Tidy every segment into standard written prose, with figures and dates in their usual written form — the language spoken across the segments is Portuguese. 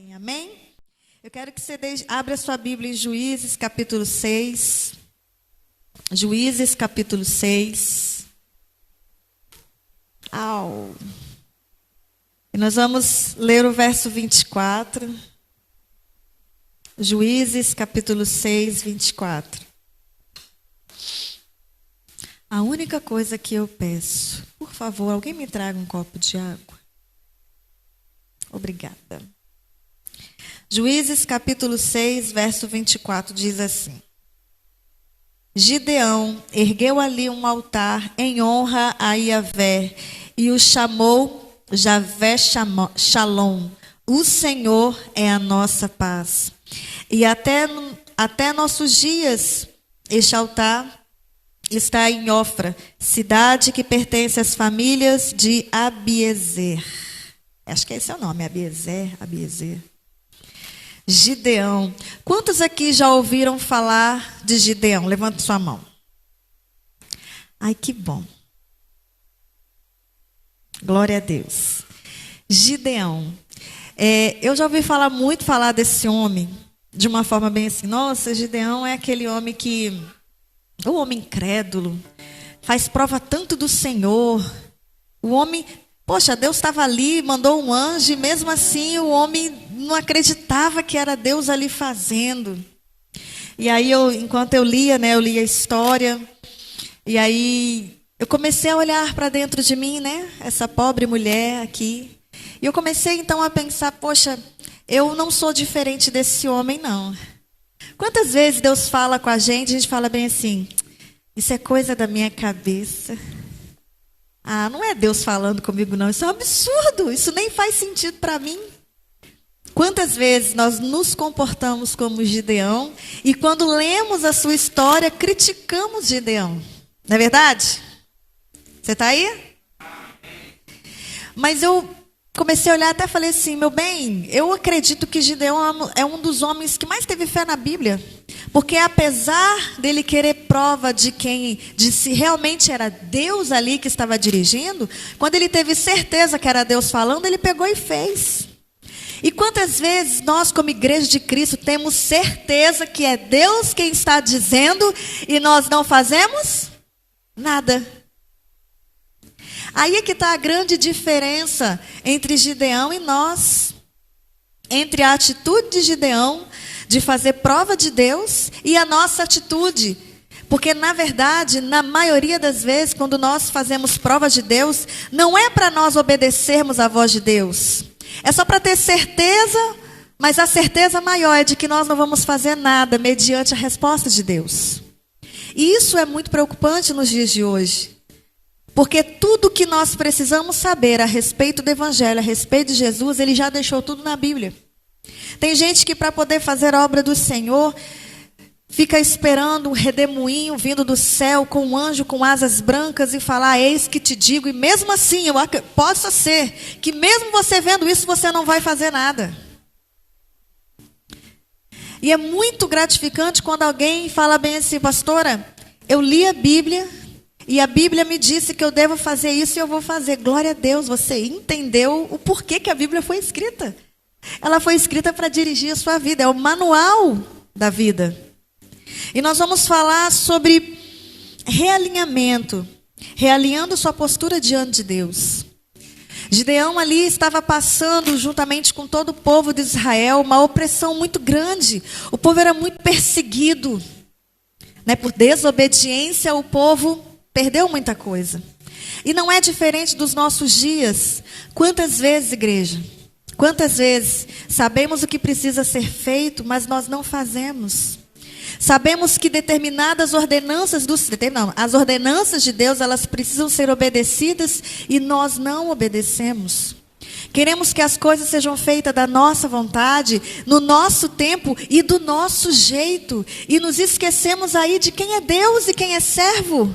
Amém, amém? Eu quero que você abra a sua Bíblia em Juízes, capítulo 6. Juízes, capítulo 6. E nós vamos ler o verso 24. Juízes, capítulo 6, 24. A única coisa que eu peço, por favor, alguém me traga um copo de água. Obrigada. Juízes capítulo 6, verso 24, diz assim: Gideão ergueu ali um altar em honra a Yahvé e o chamou Javé Shalom. O Senhor é a nossa paz. E até nossos dias, este altar está em Ofra, cidade que pertence às famílias de Abiezer. Acho que esse é o nome, Abiezer. Gideão. Quantos aqui já ouviram falar de Gideão? Levanta sua mão. Ai, que bom. Glória a Deus. Gideão. Eu já ouvi muito falar desse homem, de uma forma bem assim, nossa, Gideão é aquele homem que, o homem incrédulo, faz prova tanto do Senhor. O homem, poxa, Deus estava ali, mandou um anjo, e mesmo assim o homem não acreditava que era Deus ali fazendo. E aí, enquanto eu lia a história, e aí eu comecei a olhar para dentro de mim, essa pobre mulher aqui. E eu comecei então a pensar, poxa, eu não sou diferente desse homem, não. Quantas vezes Deus fala com a gente fala bem assim, isso é coisa da minha cabeça. Ah, não é Deus falando comigo, não. Isso é um absurdo. Isso nem faz sentido para mim. Quantas vezes nós nos comportamos como Gideão e quando lemos a sua história, criticamos Gideão. Não é verdade? Você está aí? Mas eu comecei a olhar até falei assim, meu bem, eu acredito que Gideão é um dos homens que mais teve fé na Bíblia. Porque apesar dele querer prova de se realmente era Deus ali que estava dirigindo, quando ele teve certeza que era Deus falando, ele pegou e fez. E quantas vezes nós, como igreja de Cristo, temos certeza que é Deus quem está dizendo e nós não fazemos nada? Aí é que está a grande diferença entre Gideão e nós. Entre a atitude de Gideão de fazer prova de Deus e a nossa atitude. Porque, na verdade, na maioria das vezes, quando nós fazemos prova de Deus, não é para nós obedecermos à voz de Deus. É só para ter certeza, mas a certeza maior é de que nós não vamos fazer nada mediante a resposta de Deus. E isso é muito preocupante nos dias de hoje. Porque tudo que nós precisamos saber a respeito do Evangelho, a respeito de Jesus, ele já deixou tudo na Bíblia. Tem gente que para poder fazer a obra do Senhor, fica esperando um redemoinho vindo do céu com um anjo com asas brancas e falar, eis que te digo, e mesmo assim, possa ser que mesmo você vendo isso, você não vai fazer nada. E é muito gratificante quando alguém fala bem assim, pastora, eu li a Bíblia, e a Bíblia me disse que eu devo fazer isso e eu vou fazer. Glória a Deus, você entendeu o porquê que a Bíblia foi escrita. Ela foi escrita para dirigir a sua vida, é o manual da vida. E nós vamos falar sobre realinhamento, realinhando sua postura diante de Deus. Gideão ali estava passando, juntamente com todo o povo de Israel, uma opressão muito grande. O povo era muito perseguido. Por desobediência, o povo perdeu muita coisa. E não é diferente dos nossos dias. Quantas vezes, igreja? Quantas vezes sabemos o que precisa ser feito, mas nós não fazemos? Sabemos que determinadas ordenanças as ordenanças de Deus, elas precisam ser obedecidas e nós não obedecemos. Queremos que as coisas sejam feitas da nossa vontade, no nosso tempo e do nosso jeito. E nos esquecemos aí de quem é Deus e quem é servo.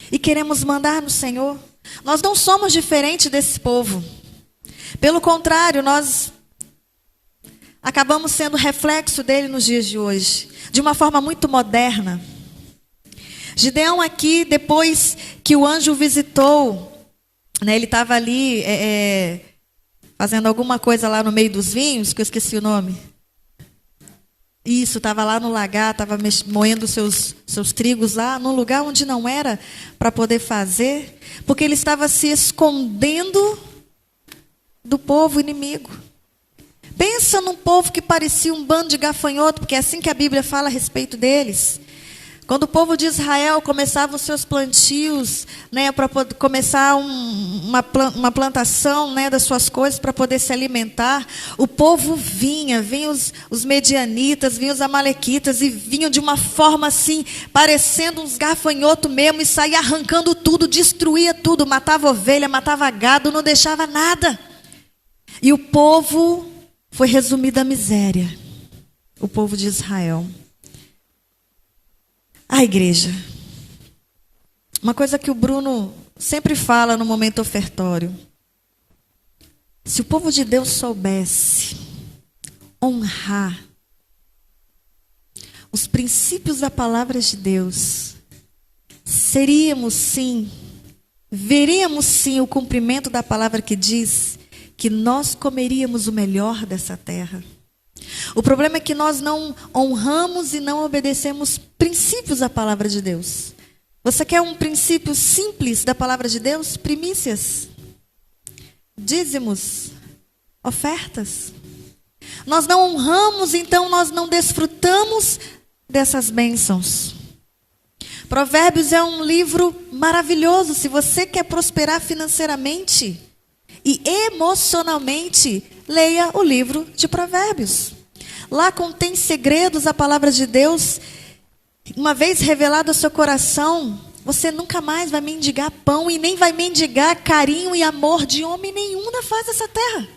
E queremos mandar no Senhor. Nós não somos diferentes desse povo. Pelo contrário, nós acabamos sendo reflexo dele nos dias de hoje, de uma forma muito moderna. Gideão aqui, depois que o anjo visitou, ele estava ali fazendo alguma coisa lá no meio dos vinhos, que eu esqueci o nome. Isso, estava lá no lagar, estava moendo seus trigos lá, num lugar onde não era para poder fazer, porque ele estava se escondendo do povo inimigo. Pensa num povo que parecia um bando de gafanhoto, porque é assim que a Bíblia fala a respeito deles. Quando o povo de Israel começava os seus plantios, né, para começar uma plantação, né, das suas coisas para poder se alimentar, o povo vinha os medianitas, vinham os amalequitas, e vinham de uma forma assim, parecendo uns gafanhotos mesmo, e saía arrancando tudo, destruía tudo, matava ovelha, matava gado, não deixava nada. E o povo foi resumido à miséria, o povo de Israel. A igreja. Uma coisa que o Bruno sempre fala no momento ofertório. Se o povo de Deus soubesse honrar os princípios da palavra de Deus, veríamos sim o cumprimento da palavra que diz que nós comeríamos o melhor dessa terra. O problema é que nós não honramos e não obedecemos princípios da palavra de Deus. Você quer um princípio simples da palavra de Deus? Primícias, dízimos, ofertas. Nós não honramos, então nós não desfrutamos dessas bênçãos. Provérbios é um livro maravilhoso. Se você quer prosperar financeiramente e emocionalmente, leia o livro de Provérbios. Lá contém segredos da palavra de Deus. Uma vez revelado ao seu coração, você nunca mais vai mendigar pão e nem vai mendigar carinho e amor de homem nenhum na face dessa terra.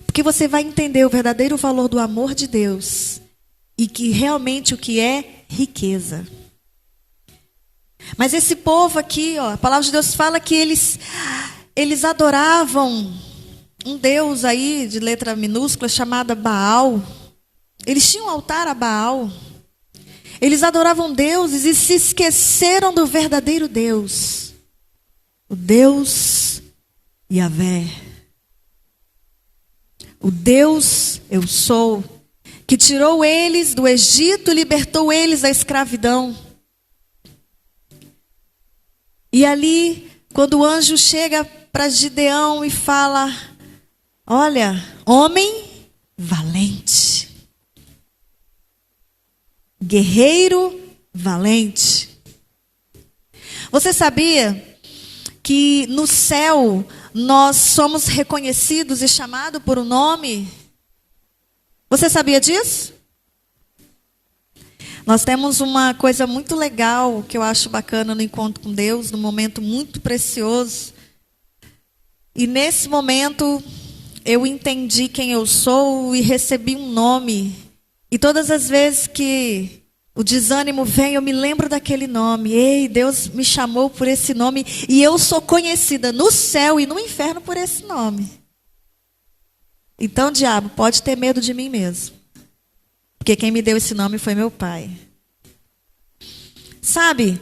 Porque você vai entender o verdadeiro valor do amor de Deus e que realmente o que é riqueza. Mas esse povo aqui, ó, a palavra de Deus fala que eles adoravam um deus aí de letra minúscula chamada Baal. Eles tinham um altar a Baal. Eles adoravam deuses e se esqueceram do verdadeiro Deus. O Deus Yahvé. O Deus eu sou, que tirou eles do Egito e libertou eles da escravidão. E ali, quando o anjo chega para Gideão e fala: olha, homem valente, guerreiro valente. Você sabia que no céu nós somos reconhecidos e chamados por um nome? Você sabia disso? Nós temos uma coisa muito legal que eu acho bacana no encontro com Deus, num momento muito precioso. E nesse momento eu entendi quem eu sou e recebi um nome. E todas as vezes que o desânimo vem, eu me lembro daquele nome. Ei, Deus me chamou por esse nome e eu sou conhecida no céu e no inferno por esse nome. Então, diabo, pode ter medo de mim mesmo. Porque quem me deu esse nome foi meu pai. Sabe,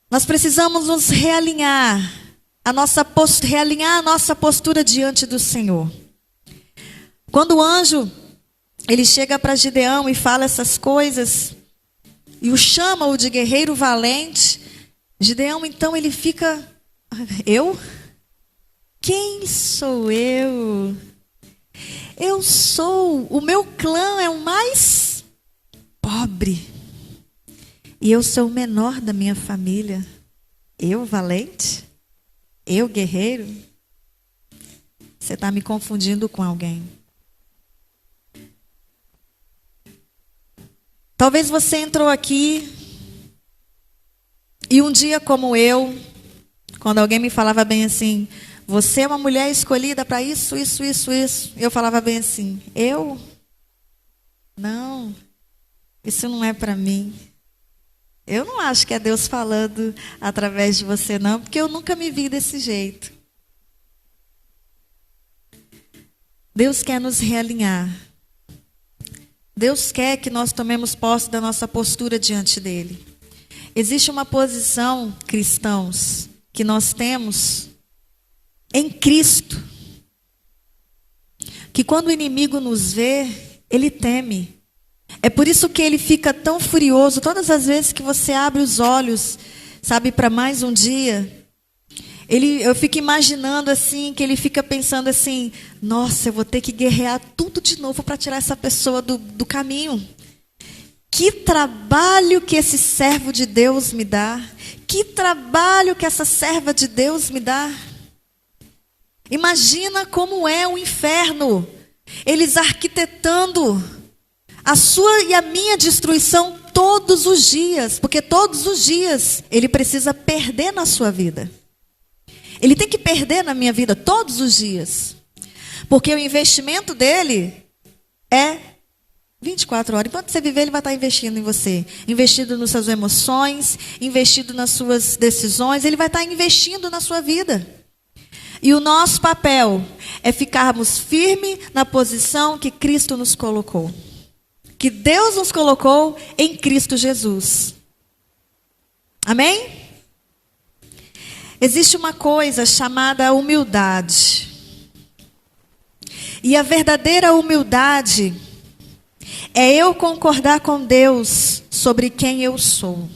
nós precisamos nos realinhar a nossa postura diante do Senhor. Quando o anjo, ele chega para Gideão e fala essas coisas, e o chama-o de guerreiro valente, Gideão então ele fica: eu? Quem sou eu? O meu clã é o mais pobre. E eu sou o menor da minha família. Eu valente? Eu guerreiro? Você está me confundindo com alguém. Talvez você entrou aqui e um dia como eu, quando alguém me falava bem assim: você é uma mulher escolhida para isso. Eu falava bem assim: eu? Não, isso não é para mim. Eu não acho que é Deus falando através de você, não, porque eu nunca me vi desse jeito. Deus quer nos realinhar. Deus quer que nós tomemos posse da nossa postura diante dele. Existe uma posição, cristãos, que nós temos em Cristo. quando o inimigo nos vê, ele teme. É por isso que ele fica tão furioso todas as vezes que você abre os olhos, sabe, para mais um dia. Eu fico imaginando assim, que ele fica pensando assim, nossa, eu vou ter que guerrear tudo de novo para tirar essa pessoa do caminho. Que trabalho que esse servo de Deus me dá. Que trabalho que essa serva de Deus me dá. Imagina como é o inferno. Eles arquitetando a sua e a minha destruição todos os dias. Porque todos os dias ele precisa perder na sua vida. Ele tem que perder na minha vida todos os dias. Porque o investimento dele é 24 horas. Enquanto você viver, ele vai estar investindo em você. Investindo nas suas emoções, investindo nas suas decisões. Ele vai estar investindo na sua vida. E o nosso papel é ficarmos firmes na posição que Cristo nos colocou. Que Deus nos colocou em Cristo Jesus. Amém? Existe uma coisa chamada humildade. E a verdadeira humildade é eu concordar com Deus sobre quem eu sou.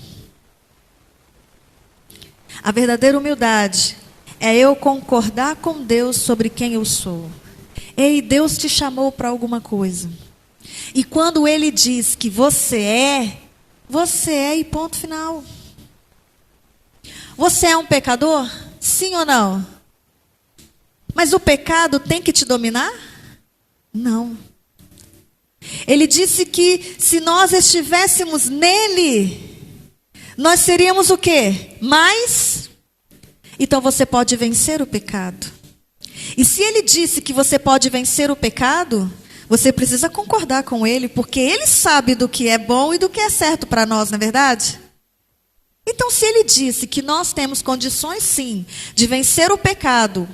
A verdadeira humildade é eu concordar com Deus sobre quem eu sou. Ei, Deus te chamou para alguma coisa. E quando Ele diz que você é e ponto final. Você é um pecador? Sim ou não? Mas o pecado tem que te dominar? Não. Ele disse que se nós estivéssemos nele, nós seríamos o quê? Mais? Então você pode vencer o pecado. E se ele disse que você pode vencer o pecado, você precisa concordar com ele, porque ele sabe do que é bom e do que é certo para nós, não é verdade? Então, se ele disse que nós temos condições, sim, de vencer o pecado,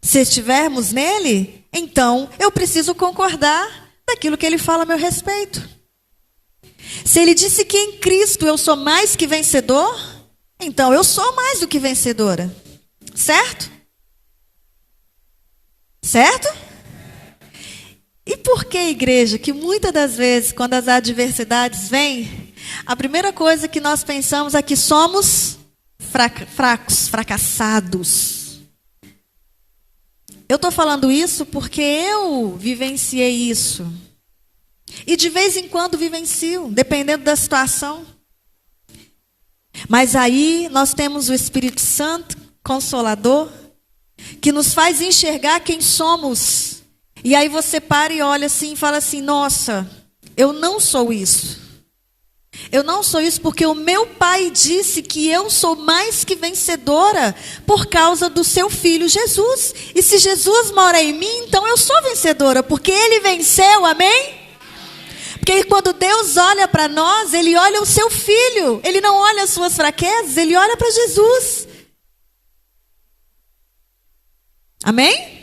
se estivermos nele, então eu preciso concordar daquilo que ele fala a meu respeito. Se ele disse que em Cristo eu sou mais que vencedor, então eu sou mais do que vencedora. Certo? Certo? E por que, igreja, que muitas das vezes, quando as adversidades vêm, a primeira coisa que nós pensamos é que somos fracos, fracassados. Eu estou falando isso porque eu vivenciei isso. E de vez em quando vivencio, dependendo da situação. Mas aí nós temos o Espírito Santo, Consolador, que nos faz enxergar quem somos. E aí você para e olha assim e fala assim, nossa, eu não sou isso. Eu não sou isso porque o meu pai disse que eu sou mais que vencedora por causa do seu filho Jesus. E se Jesus mora em mim, então eu sou vencedora, porque ele venceu, amém? Porque quando Deus olha para nós, ele olha o seu filho. Ele não olha as suas fraquezas, ele olha para Jesus. Amém?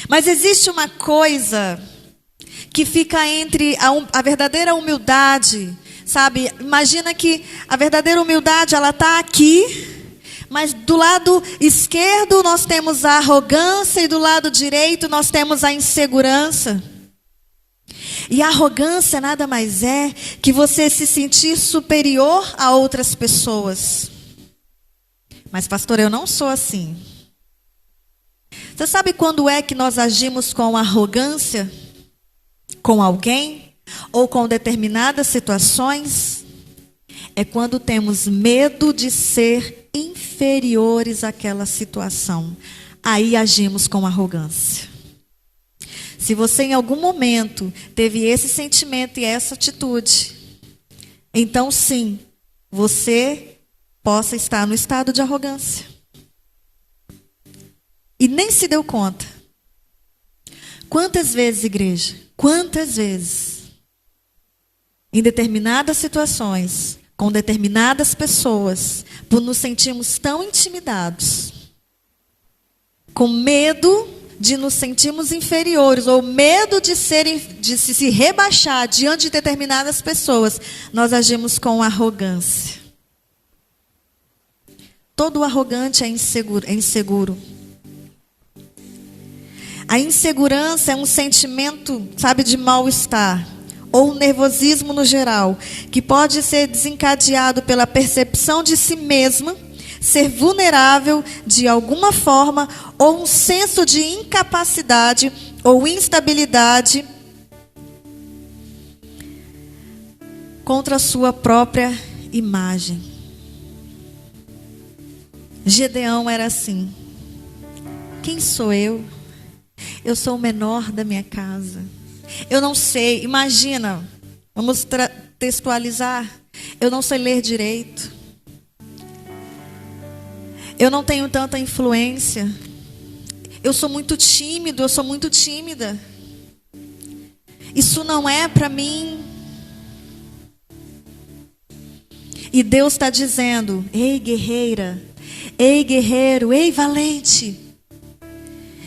Mas existe uma coisa que fica entre a verdadeira humildade, sabe? Imagina que a verdadeira humildade, ela está aqui, mas do lado esquerdo nós temos a arrogância e do lado direito nós temos a insegurança. E a arrogância nada mais é que você se sentir superior a outras pessoas. Mas pastor, eu não sou assim. Você sabe quando é que nós agimos com arrogância? Com alguém? Ou com determinadas situações? É quando temos medo de ser inferiores àquela situação. Aí agimos com arrogância. Se você em algum momento teve esse sentimento e essa atitude, então sim, você possa estar no estado de arrogância. E nem se deu conta. Quantas vezes, igreja? Quantas vezes? Em determinadas situações, com determinadas pessoas, por nos sentirmos tão intimidados, com medo de nos sentirmos inferiores, ou medo de se rebaixar diante de determinadas pessoas, nós agimos com arrogância. Todo arrogante é inseguro. A insegurança é um sentimento, sabe, de mal-estar, ou nervosismo no geral, que pode ser desencadeado pela percepção de si mesma, ser vulnerável de alguma forma, ou um senso de incapacidade ou instabilidade contra a sua própria imagem. Gedeão era assim. Quem sou eu? Eu sou o menor da minha casa. Eu não sei, imagina, vamos textualizar. Eu não sei ler direito. Eu não tenho tanta influência. Eu sou muito tímido, eu sou muito tímida. Isso não é para mim. E Deus está dizendo: ei, guerreira, ei, guerreiro, ei, valente.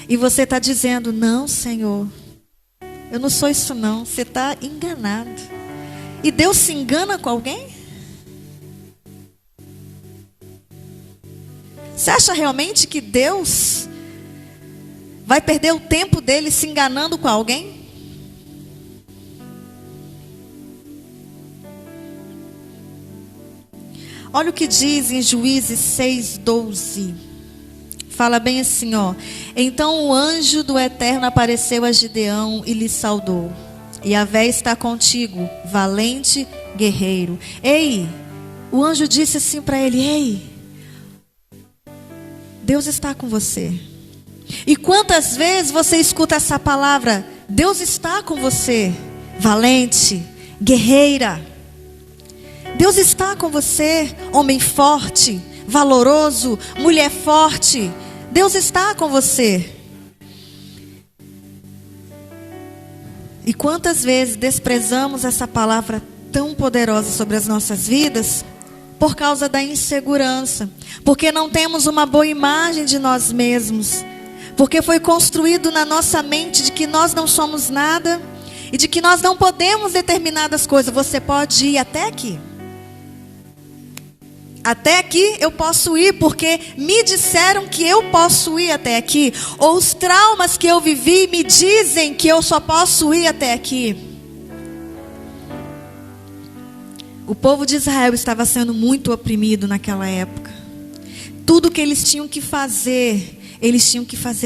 E você está dizendo: não, Senhor, eu não sou isso não. Você está enganado. E Deus se engana com alguém? Você acha realmente que Deus vai perder o tempo dele se enganando com alguém? Olha o que diz em Juízes 6:12. Fala bem assim, ó. Então o anjo do Eterno apareceu a Gideão e lhe saudou. Yahvé está contigo, valente guerreiro. Ei, o anjo disse assim para ele: ei, Deus está com você. E quantas vezes você escuta essa palavra: Deus está com você, valente, guerreira. Deus está com você, homem forte, valoroso, mulher forte. Deus está com você. E quantas vezes desprezamos essa palavra tão poderosa sobre as nossas vidas por causa da insegurança, porque não temos uma boa imagem de nós mesmos, porque foi construído na nossa mente de que nós não somos nada e de que nós não podemos determinadas coisas. Você pode ir até aqui. Até aqui eu posso ir porque me disseram que eu posso ir até aqui. Ou os traumas que eu vivi me dizem que eu só posso ir até aqui. O povo de Israel estava sendo muito oprimido naquela época. Tudo que eles tinham que fazer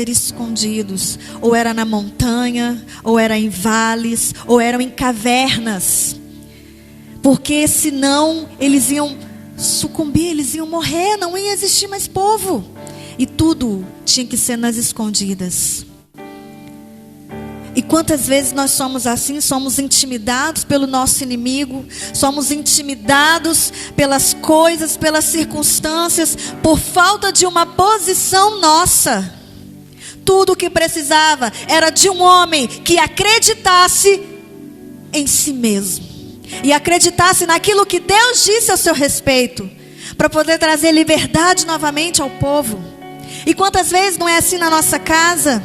escondidos. Ou era na montanha, ou era em vales, ou eram em cavernas. Porque senão eles iam sucumbir, eles iam morrer, não ia existir mais povo. E tudo tinha que ser nas escondidas. E quantas vezes nós somos assim, somos intimidados pelo nosso inimigo, somos intimidados pelas coisas, pelas circunstâncias, por falta de uma posição nossa. Tudo o que precisava era de um homem que acreditasse em si mesmo e acreditasse naquilo que Deus disse ao seu respeito, para poder trazer liberdade novamente ao povo. E quantas vezes não é assim na nossa casa?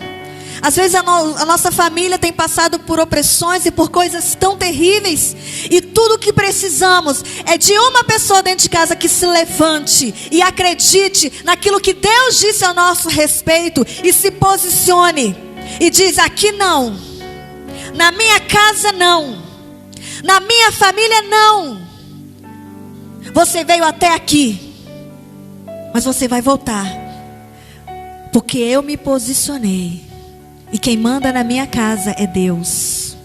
Às vezes a nossa família tem passado por opressões e por coisas tão terríveis, e tudo o que precisamos é de uma pessoa dentro de casa que se levante e acredite naquilo que Deus disse ao nosso respeito e se posicione e diz: aqui não, na minha casa não, na minha família não. Você veio até aqui, mas você vai voltar, porque eu me posicionei. E quem manda na minha casa é Deus.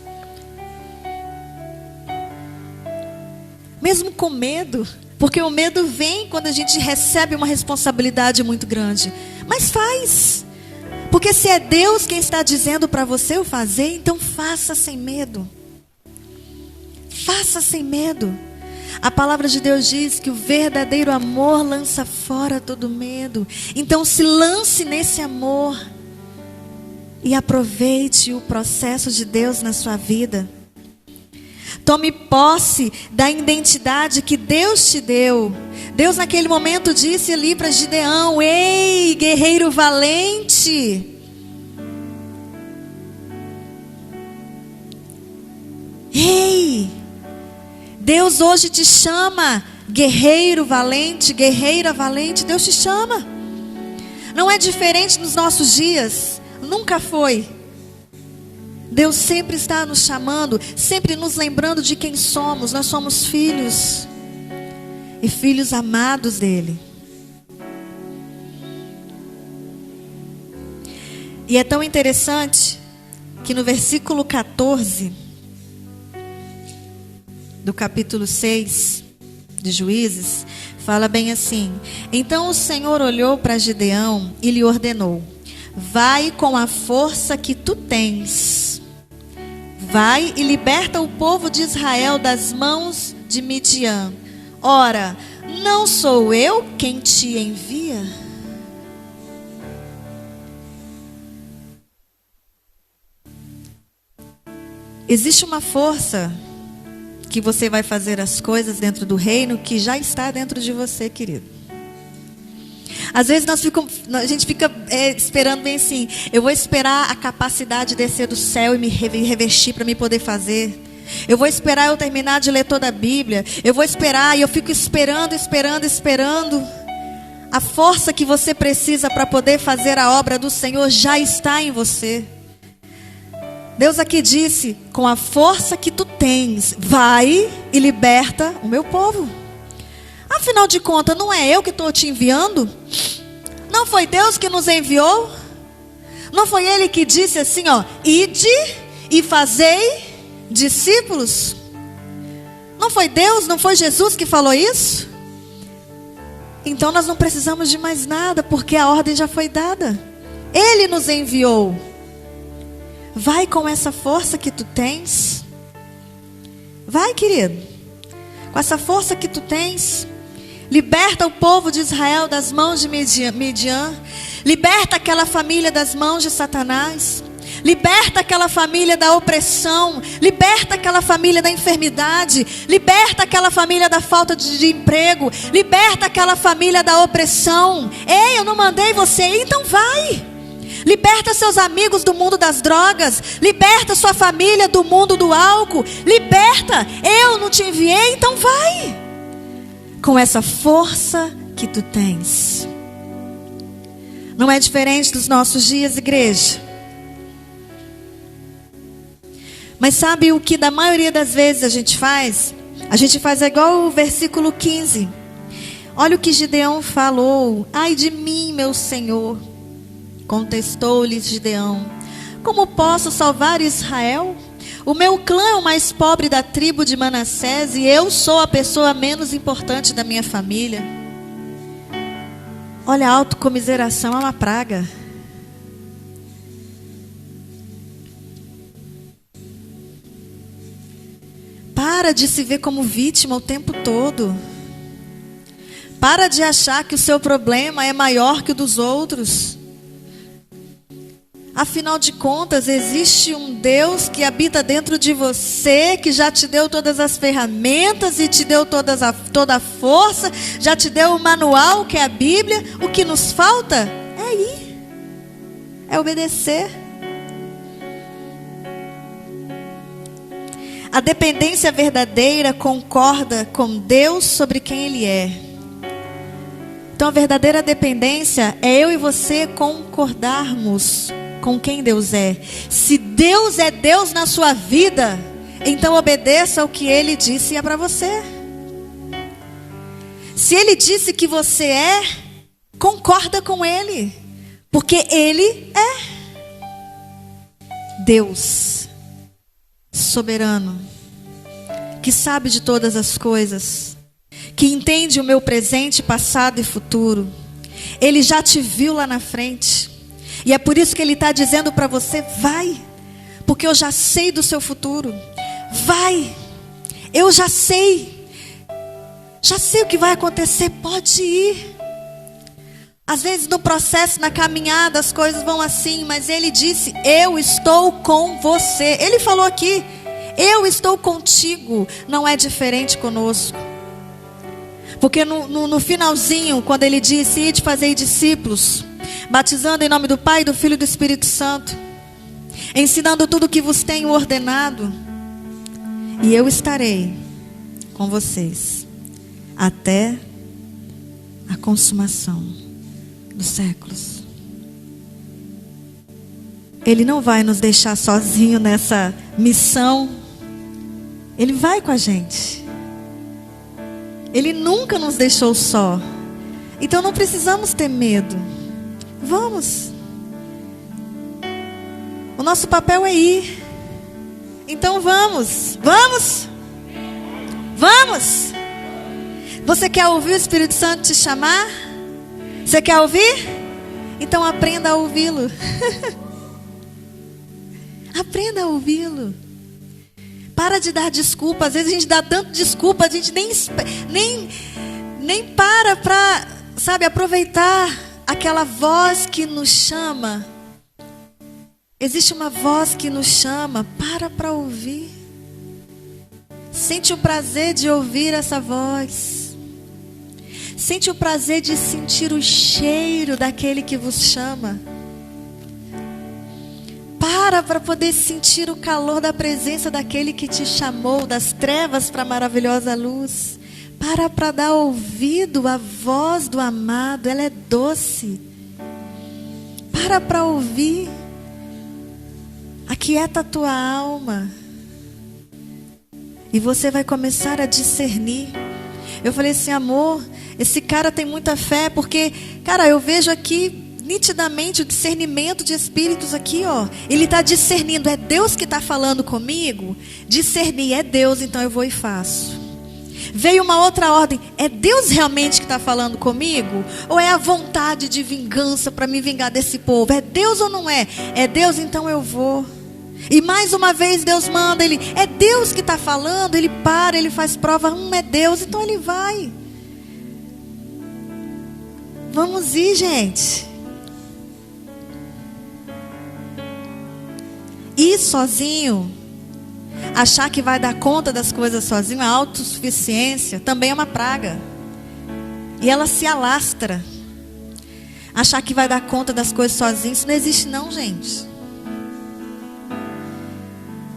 Mesmo com medo, porque o medo vem quando a gente recebe uma responsabilidade muito grande. Mas faz, porque se é Deus quem está dizendo para você o fazer, então faça sem medo. Faça sem medo. A palavra de Deus diz que o verdadeiro amor lança fora todo medo. Então se lance nesse amor e aproveite o processo de Deus na sua vida. Tome posse da identidade que Deus te deu. Deus naquele momento disse ali para Gideão: ei, guerreiro valente. Ei, Deus hoje te chama, guerreiro valente, guerreira valente. Deus te chama. Não é diferente nos nossos dias. Nunca foi. Deus sempre está nos chamando, sempre nos lembrando de quem somos. Nós somos filhos e filhos amados dele. E é tão interessante que no versículo 14 do capítulo 6 de Juízes, fala bem assim: então o Senhor olhou para Gideão e lhe ordenou: vai com a força que tu tens, vai e liberta o povo de Israel das mãos de Midian. Ora, não sou eu quem te envia? Existe uma força que você vai fazer as coisas dentro do reino que já está dentro de você, querido. Às vezes a gente fica esperando bem assim: eu vou esperar a capacidade descer do céu e me revestir para me poder fazer. Eu vou esperar eu terminar de ler toda a Bíblia. Eu vou esperar, e eu fico esperando. A força que você precisa para poder fazer a obra do Senhor já está em você. Deus aqui disse: com a força que tu tens, vai e liberta o meu povo. Afinal de contas, não é eu que estou te enviando? Não foi Deus que nos enviou? Não foi Ele que disse assim, ó: ide e fazei discípulos? Não foi Deus, não foi Jesus que falou isso? Então nós não precisamos de mais nada, porque a ordem já foi dada. Ele nos enviou. Vai com essa força que tu tens. Vai, querido. Com essa força que tu tens. Liberta o povo de Israel das mãos de Midian. Liberta aquela família das mãos de Satanás. Liberta aquela família da opressão. Liberta aquela família da enfermidade. Liberta aquela família da falta de emprego. Liberta aquela família da opressão. Ei, eu não mandei você ir, então vai. Liberta seus amigos do mundo das drogas. Liberta sua família do mundo do álcool. Liberta. Eu não te enviei, então vai. Com essa força que tu tens. Não é diferente dos nossos dias, igreja. Mas sabe o que da maioria das vezes a gente faz? A gente faz igual o versículo 15. Olha o que Gideão falou: ai de mim, meu Senhor. Contestou-lhes Gideão: como posso salvar Israel? O meu clã é o mais pobre da tribo de Manassés, e eu sou a pessoa menos importante da minha família. Olha, a autocomiseração é uma praga. Para de se ver como vítima o tempo todo. Para de achar que o seu problema é maior que o dos outros. Afinal de contas, existe um Deus que habita dentro de você, que já te deu todas as ferramentas e te deu toda a força, já te deu o manual, que é a Bíblia. O que nos falta é ir, é obedecer. A dependência verdadeira concorda com Deus sobre quem Ele é. Então a verdadeira dependência é eu e você concordarmos com quem Deus é. Se Deus é Deus na sua vida, então obedeça ao que Ele disse e é para você. Se Ele disse que você é, concorda com Ele, porque Ele é Deus soberano, que sabe de todas as coisas, que entende o meu presente, passado e futuro. Ele já te viu lá na frente. E é por isso que Ele está dizendo para você: vai, porque eu já sei do seu futuro. Vai, eu já sei o que vai acontecer, pode ir. Às vezes no processo, na caminhada, as coisas vão assim, mas Ele disse: eu estou com você. Ele falou aqui: eu estou contigo. Não é diferente conosco. Porque no finalzinho, quando Ele disse: ide fazer discípulos, batizando em nome do Pai, do Filho e do Espírito Santo, ensinando tudo o que vos tenho ordenado, e eu estarei com vocês até a consumação dos séculos. Ele não vai nos deixar sozinho nessa missão. Ele vai com a gente. Ele nunca nos deixou só. Então não precisamos ter medo. Vamos. O nosso papel é ir. Então vamos. Vamos. Vamos. Você quer ouvir o Espírito Santo te chamar? Você quer ouvir? Então aprenda a ouvi-lo. Aprenda a ouvi-lo. Para de dar desculpa. Às vezes a gente dá tanta desculpa, a gente nem para, sabe, aproveitar aquela voz que nos chama. Existe uma voz que nos chama. Para ouvir. Sente o prazer de ouvir essa voz. Sente o prazer de sentir o cheiro daquele que vos chama. Para poder sentir o calor da presença daquele que te chamou das trevas para a maravilhosa luz. Para dar ouvido à voz do amado, ela é doce. Para ouvir. Aquieta a tua alma. E você vai começar a discernir. Eu falei assim, amor, esse cara tem muita fé, porque, cara, eu vejo aqui nitidamente o discernimento de espíritos aqui, ó. Ele está discernindo, é Deus que está falando comigo? Discernir, é Deus, então eu vou e faço. Veio uma outra ordem, é Deus realmente que está falando comigo? Ou é a vontade de vingança para me vingar desse povo? É Deus ou não é? É Deus, então eu vou. E mais uma vez Deus manda, ele, é Deus que está falando, ele para, ele faz prova, é Deus, então ele vai. Vamos ir, gente. Ir sozinho, achar que vai dar conta das coisas sozinho, a autossuficiência também é uma praga. E ela se alastra. Achar que vai dar conta das coisas sozinho, isso não existe não, gente.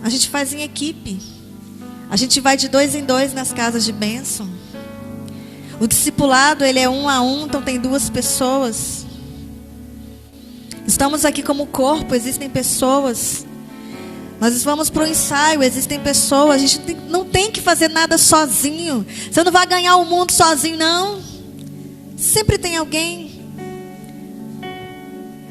A gente faz em equipe. A gente vai de 2 em 2 nas casas de bênção. O discipulado, ele é 1 a 1, então tem 2 pessoas. Estamos aqui como corpo, existem pessoas. Nós vamos para o ensaio, existem pessoas. A gente não tem que fazer nada sozinho. Você não vai ganhar o mundo sozinho, não. Sempre tem alguém.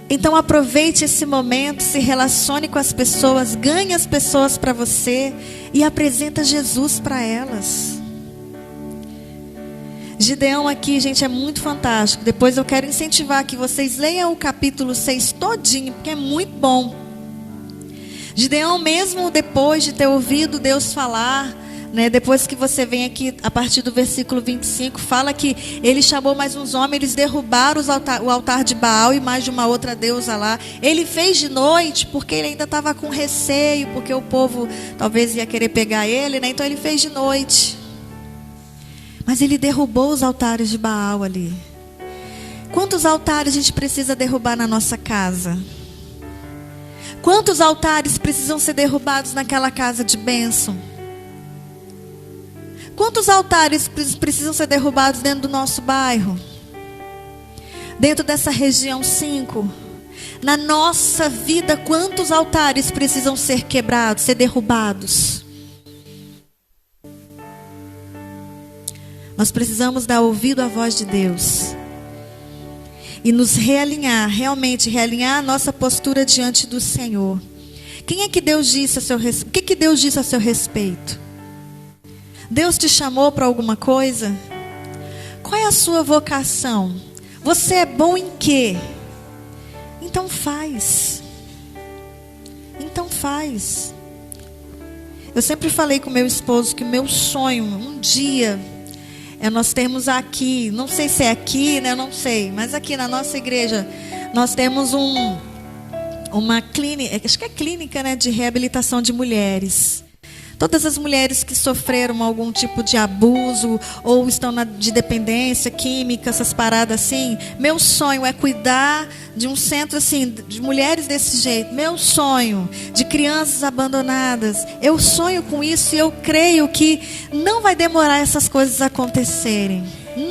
Então aproveite esse momento, se relacione com as pessoas, ganhe as pessoas para você e apresenta Jesus para elas. Gideão aqui, gente, é muito fantástico. Depois eu quero incentivar que vocês leiam o capítulo 6 todinho, porque é muito bom. Gideão, mesmo depois de ter ouvido Deus falar, né, depois que você vem aqui, a partir do versículo 25, fala que ele chamou mais uns homens, eles derrubaram o altar de Baal e mais de uma outra deusa lá. Ele fez de noite, porque ele ainda estava com receio, porque o povo talvez ia querer pegar ele, né? Então ele fez de noite. Mas ele derrubou os altares de Baal ali. Quantos altares a gente precisa derrubar na nossa casa? Quantos altares precisam ser derrubados naquela casa de bênção? Quantos altares precisam ser derrubados dentro do nosso bairro? Dentro dessa região 5? Na nossa vida, quantos altares precisam ser quebrados, ser derrubados? Nós precisamos dar ouvido à voz de Deus. E nos realinhar, realmente realinhar a nossa postura diante do Senhor. Quem é que Deus disse a seu respeito? O que Deus disse a seu respeito? Deus te chamou para alguma coisa? Qual é a sua vocação? Você é bom em quê? Então faz. Então faz. Eu sempre falei com meu esposo que o meu sonho, um dia, é nós termos aqui, não sei se é aqui, né? Não sei, mas aqui na nossa igreja, nós temos uma clínica, acho que é clínica, né, de reabilitação de mulheres. Todas as mulheres que sofreram algum tipo de abuso ou estão de dependência química, essas paradas assim. Meu sonho é cuidar de um centro assim, de mulheres desse jeito. Meu sonho de crianças abandonadas. Eu sonho com isso e eu creio que não vai demorar essas coisas acontecerem.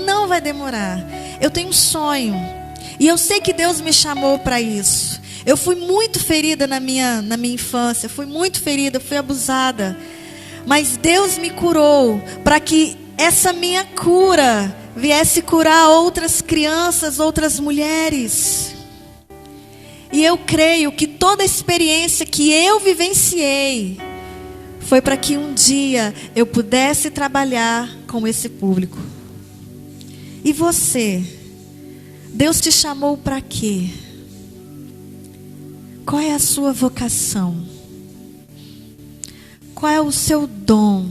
Não vai demorar. Eu tenho um sonho e eu sei que Deus me chamou para isso. Eu fui muito ferida na minha infância, fui muito ferida, fui abusada. Mas Deus me curou para que essa minha cura viesse curar outras crianças, outras mulheres. E eu creio que toda a experiência que eu vivenciei foi para que um dia eu pudesse trabalhar com esse público. E você? Deus te chamou para quê? Qual é a sua vocação? Qual é o seu dom?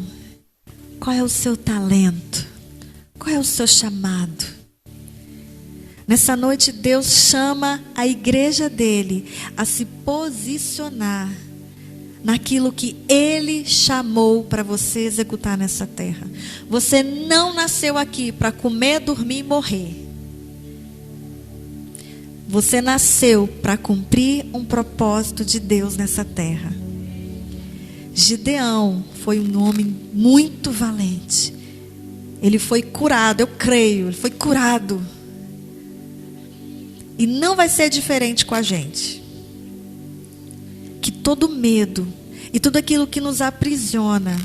Qual é o seu talento? Qual é o seu chamado? Nessa noite Deus chama a igreja dele a se posicionar naquilo que Ele chamou para você executar nessa terra. Você não nasceu aqui para comer, dormir e morrer. Você nasceu para cumprir um propósito de Deus nessa terra. Gideão foi um homem muito valente. Ele foi curado, eu creio, ele foi curado. E não vai ser diferente com a gente. Que todo medo e tudo aquilo que nos aprisiona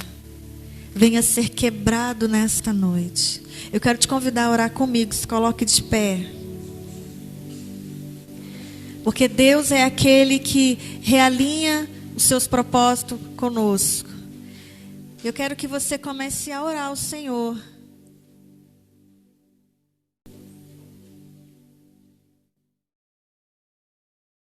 venha ser quebrado nesta noite. Eu quero te convidar a orar comigo, se coloque de pé. Porque Deus é aquele que realinha os seus propósitos conosco. Eu quero que você comece a orar ao Senhor.